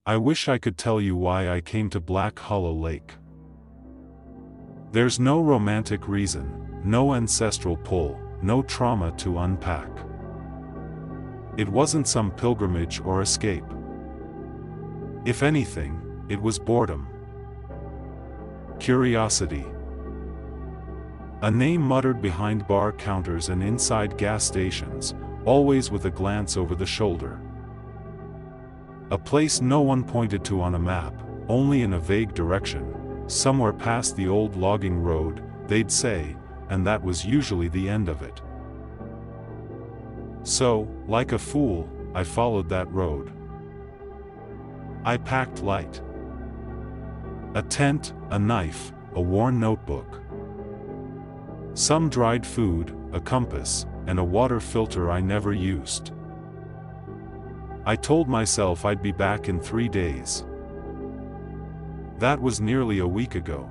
I wish I could tell you why I came to Black Hollow Lake. There's no romantic reason, no ancestral pull, no trauma to unpack. It wasn't some pilgrimage or escape. If anything, it was boredom. Curiosity. A name muttered behind bar counters and inside gas stations, always with a glance over the shoulder. A place no one pointed to on a map, only in a vague direction, somewhere past the old logging road, they'd say, and that was usually the end of it. So, like a fool, I followed that road. I packed light. A tent, a knife, a worn notebook. Some dried food, a compass, and a water filter I never used. I told myself I'd be back in 3 days. That was nearly a week ago.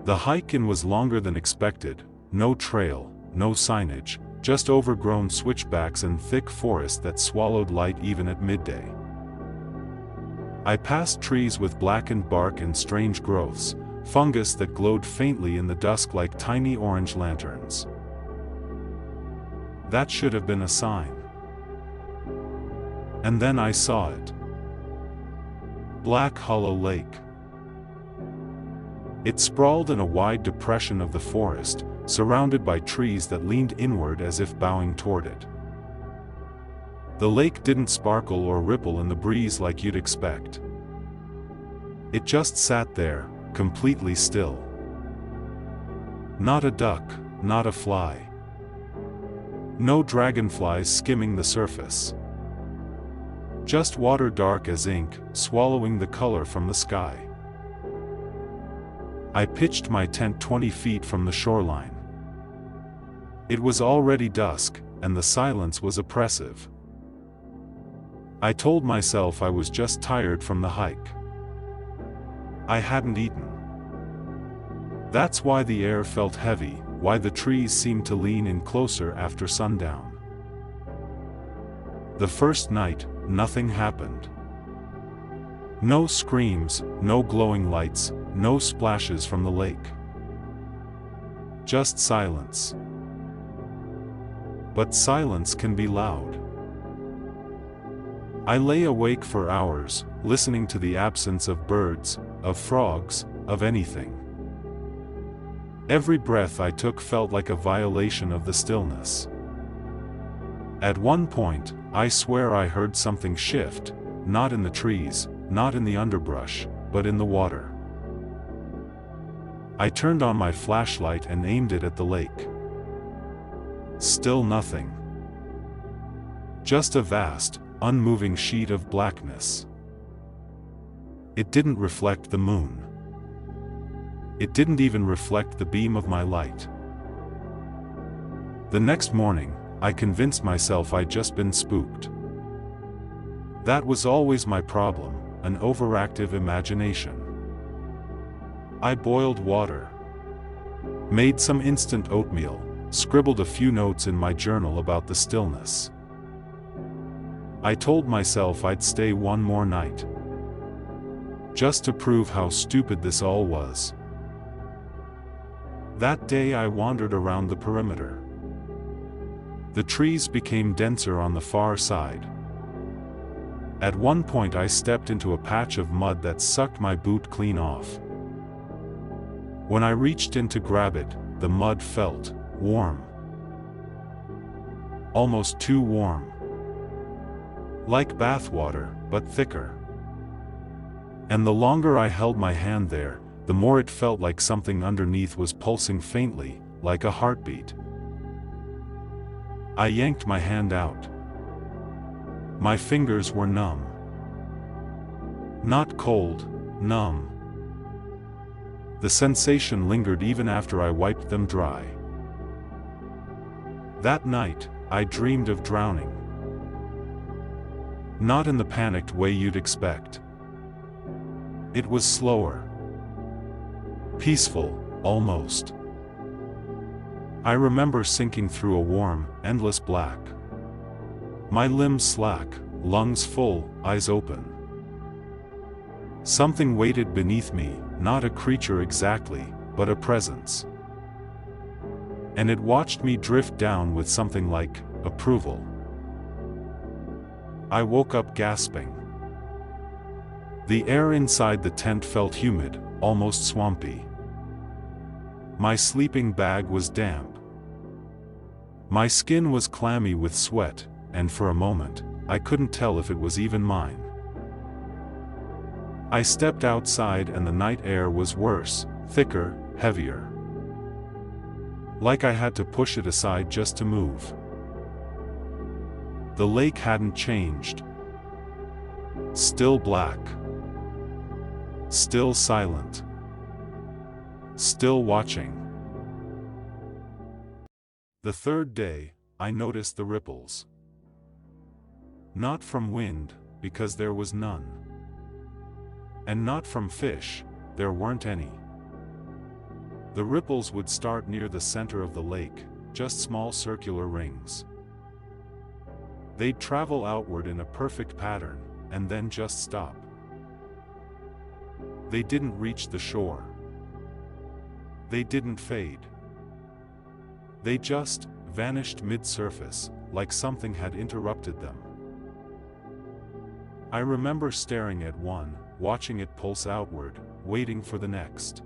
The hike-in was longer than expected, no trail, no signage, just overgrown switchbacks and thick forest that swallowed light even at midday. I passed trees with blackened bark and strange growths, fungus that glowed faintly in the dusk like tiny orange lanterns. That should have been a sign. And then I saw it. Black Hollow Lake. It sprawled in a wide depression of the forest, surrounded by trees that leaned inward as if bowing toward it. The lake didn't sparkle or ripple in the breeze like you'd expect. It just sat there, completely still. Not a duck, not a fly. No dragonflies skimming the surface. Just water dark as ink, swallowing the color from the sky. I pitched my tent 20 feet from the shoreline. It was already dusk, and the silence was oppressive. I told myself I was just tired from the hike. I hadn't eaten. That's why the air felt heavy, why the trees seemed to lean in closer after sundown. The first night, nothing happened. No screams, no glowing lights, no splashes from the lake. Just silence. But silence can be loud. I lay awake for hours, listening to the absence of birds, of frogs, of anything. Every breath I took felt like a violation of the stillness. At one point, I swear I heard something shift, not in the trees, not in the underbrush, but in the water. I turned on my flashlight and aimed it at the lake. Still nothing. Just a vast, unmoving sheet of blackness. It didn't reflect the moon. It didn't even reflect the beam of my light. The next morning, I convinced myself I'd just been spooked. That was always my problem, an overactive imagination. I boiled water. Made some instant oatmeal, scribbled a few notes in my journal about the stillness. I told myself I'd stay one more night. Just to prove how stupid this all was. That day I wandered around the perimeter. The trees became denser on the far side. At one point I stepped into a patch of mud that sucked my boot clean off. When I reached in to grab it, the mud felt warm. Almost too warm. Like bath water, but thicker. And the longer I held my hand there, the more it felt like something underneath was pulsing faintly, like a heartbeat. I yanked my hand out. My fingers were numb. Not cold, numb. The sensation lingered even after I wiped them dry. That night, I dreamed of drowning. Not in the panicked way you'd expect. It was slower. Peaceful, almost. I remember sinking through a warm, endless black. My limbs slack, lungs full, eyes open. Something waited beneath me, not a creature exactly, but a presence. And it watched me drift down with something like approval. I woke up gasping. The air inside the tent felt humid, almost swampy. My sleeping bag was damp. My skin was clammy with sweat, and for a moment, I couldn't tell if it was even mine. I stepped outside and the night air was worse, thicker, heavier. Like I had to push it aside just to move. The lake hadn't changed. Still black. Still silent. Still watching. The third day, I noticed the ripples. Not from wind, because there was none. And not from fish, there weren't any. The ripples would start near the center of the lake, just small circular rings. They'd travel outward in a perfect pattern, and then just stop. They didn't reach the shore. They didn't fade. They just vanished mid-surface, like something had interrupted them. I remember staring at one, watching it pulse outward, waiting for the next.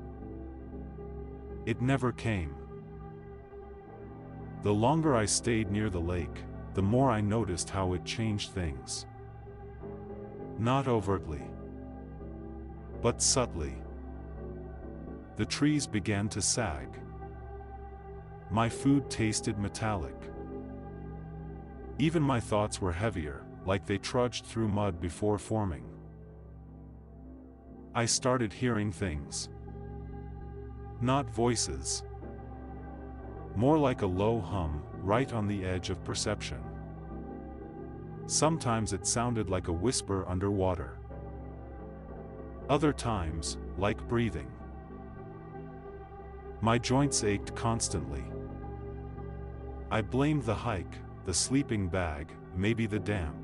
It never came. The longer I stayed near the lake, the more I noticed how it changed things. Not overtly, but subtly. The trees began to sag. My food tasted metallic. Even my thoughts were heavier, like they trudged through mud before forming. I started hearing things. Not voices. More like a low hum, right on the edge of perception. Sometimes it sounded like a whisper underwater. Other times, like breathing. My joints ached constantly. I blamed the hike, the sleeping bag, maybe the damp.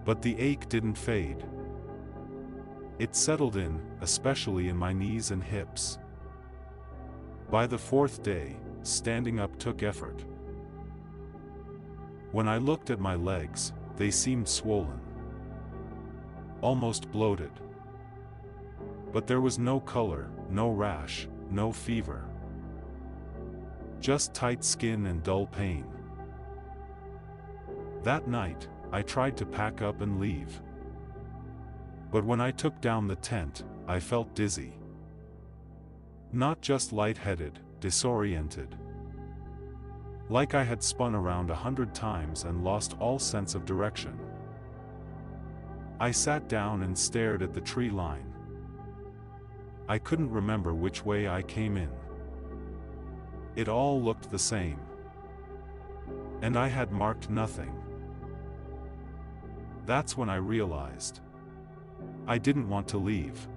But the ache didn't fade. It settled in, especially in my knees and hips. By the fourth day, standing up took effort. When I looked at my legs, they seemed swollen. Almost bloated. But there was no color, no rash, no fever. Just tight skin and dull pain. That night, I tried to pack up and leave. But when I took down the tent, I felt dizzy. Not just lightheaded, disoriented. Like I had spun around 100 times and lost all sense of direction. I sat down and stared at the tree line. I couldn't remember which way I came in. It all looked the same. And I had marked nothing. That's when I realized. I didn't want to leave.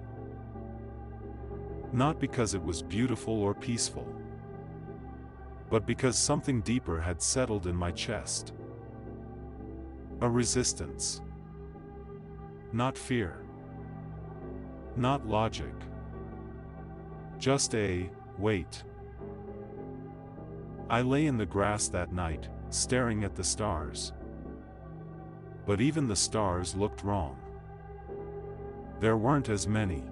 Not because it was beautiful or peaceful, but because something deeper had settled in my chest. A resistance. Not fear. Not logic. Just a wait. I lay in the grass that night, staring at the stars. But even the stars looked wrong. There weren't as many.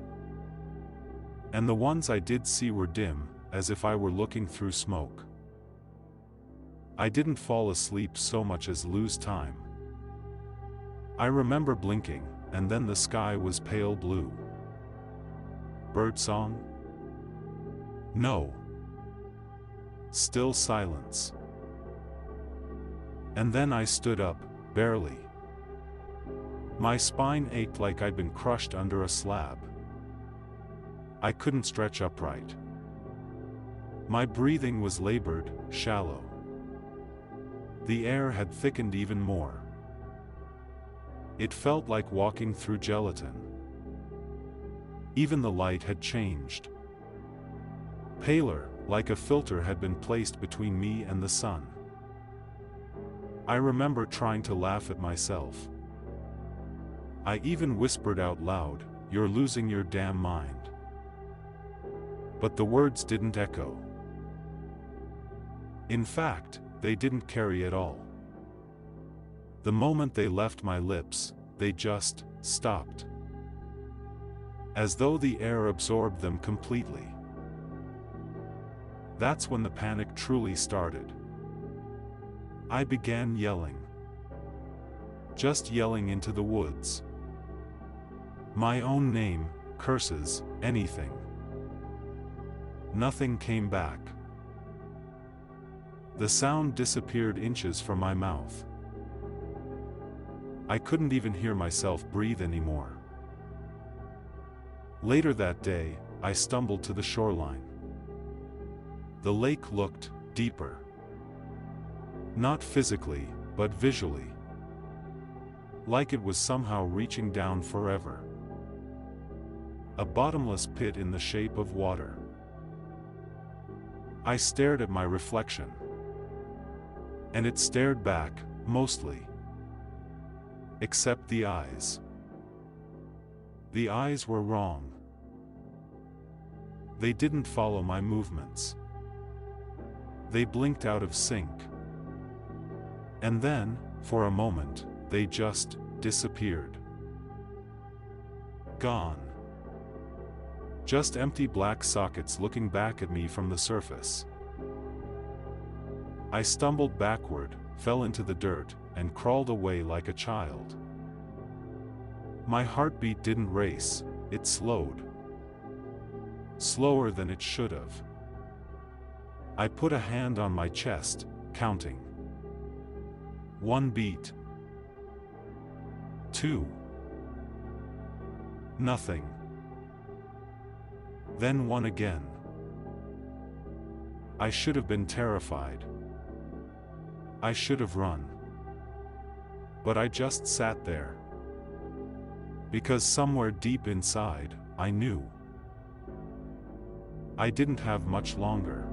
And the ones I did see were dim, as if I were looking through smoke. I didn't fall asleep so much as lose time. I remember blinking, and then the sky was pale blue. Birdsong? No. Still silence. And then I stood up, barely. My spine ached like I'd been crushed under a slab. I couldn't stretch upright. My breathing was labored, shallow. The air had thickened even more. It felt like walking through gelatin. Even the light had changed. Paler, like a filter had been placed between me and the sun. I remember trying to laugh at myself. I even whispered out loud, "You're losing your damn mind." But the words didn't echo. In fact, they didn't carry at all. The moment they left my lips, they just stopped. As though the air absorbed them completely. That's when the panic truly started. I began yelling. Just yelling into the woods. My own name, curses, anything. Nothing came back. The sound disappeared inches from my mouth. I couldn't even hear myself breathe anymore. Later that day, I stumbled to the shoreline. The lake looked deeper. Not physically, but visually. Like it was somehow reaching down forever. A bottomless pit in the shape of water. I stared at my reflection. And it stared back, mostly. Except the eyes. The eyes were wrong. They didn't follow my movements. They blinked out of sync. And then, for a moment, they just disappeared. Gone. Just empty black sockets looking back at me from the surface. I stumbled backward, fell into the dirt, and crawled away like a child. My heartbeat didn't race, it slowed. Slower than it should have. I put a hand on my chest, counting. 1 beat. 2. Nothing. Then 1 again. I should have been terrified. I should have run. But I just sat there. Because somewhere deep inside, I knew. I didn't have much longer.